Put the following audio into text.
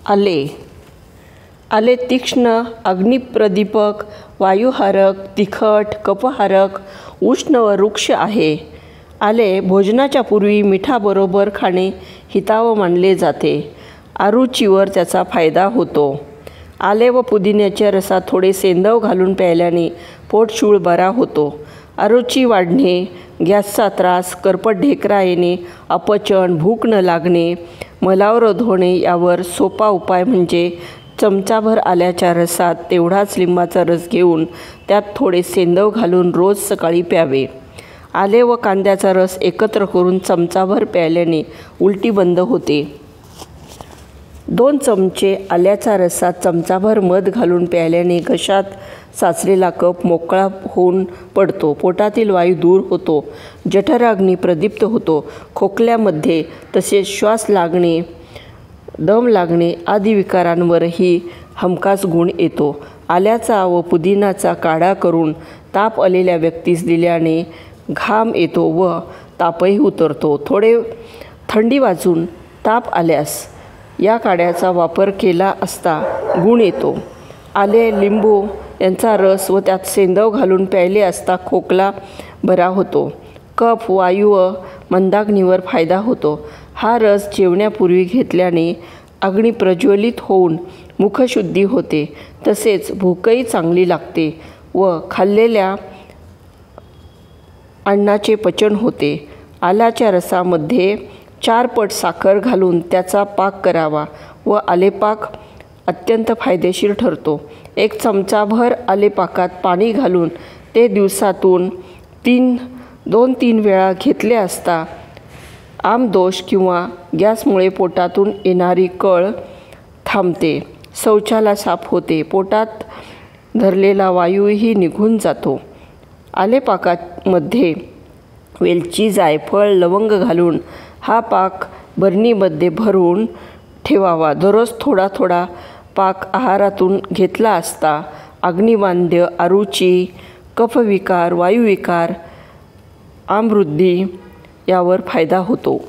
आले. आले तीक्ष्ण, अग्निप्रदीपक, वायुहारक, तिखट, कफहारक, उष्ण व रुक्ष आहे. आले भोजनाच्या पूर्वी मिठाबरोबर खाणे हितावह मानले जाते. अरुचीवर त्याचा फायदा होतो. आले व पुदिन्याच्या रसात थोडे सेंदव घालून प्यायल्याने पोटशूळ बरा होतो. अरुची वाढणे, गॅसचा त्रास, करपट ढेकरा येणे, अपचन, भूक न लागणे, मलावरोध होणे यावर सोपा उपाय म्हणजे चमचाभर आल्याच्या रसात तेवढाच लिंबाचा रस घेऊन त्यात थोडे सेंदव घालून रोज सकाळी प्यावे. आले व कांद्याचा रस एकत्र करून चमचाभर प्यायल्याने उलटी बंद होते. 2 चमचे आल्याच्या रसात चमचाभर मध घालून प्यायल्याने घशात साचलेला कफ मोकळा होऊन पडतो. पोटातील वायू दूर होतो. जठराग्नी प्रदीप्त होतो. खोकल्यामध्ये तसेच श्वास लागणे, दम लागणे आदी विकारांवरही हमखास गुण येतो. आल्याचा व पुदिनाचा काढा करून ताप आलेल्या व्यक्तीस दिल्याने घाम येतो व तापही उतरतो. थोडे थंडी वाजून ताप आल्यास या काढ्याचा वापर केला असता गुण येतो. आले, लिंबू यांचा रस व त्यात सेंदव घालून प्यायले असता खोकला बरा होतो. कफ, वायू व मंदाग्नीवर फायदा होतो. हा रस जेवण्यापूर्वी घेतल्याने अग्नी प्रज्वलित होऊन मुखशुद्धी होते. तसेच भूकही चांगली लागते व खाल्लेल्या अन्नाचे पचन होते. आल्याच्या रसामध्ये 4 पट साखर घालून त्याचा पाक करावा व आलेपाक अत्यंत फायदेशीर ठरतो. 1 चमचाभर आलेपाकात पाणी घालून ते दिवसातून 2-3 वेळा घेतले असता आमदोष किंवा गॅसमुळे पोटातून येणारी कळ थांबते. शौचाला साफ होते. पोटात धरलेला वायूही निघून जातो. आलेपाकामध्ये वेलची, जायफळ, लवंग घालून हा पाक बरणीमध्ये भरून ठेवावा. दररोज थोडा थोडा पाक आहारातून घेतला असता अग्निवांद्य, अरुची, कफविकार, वायुविकार, आमवृद्धी यावर फायदा होतो.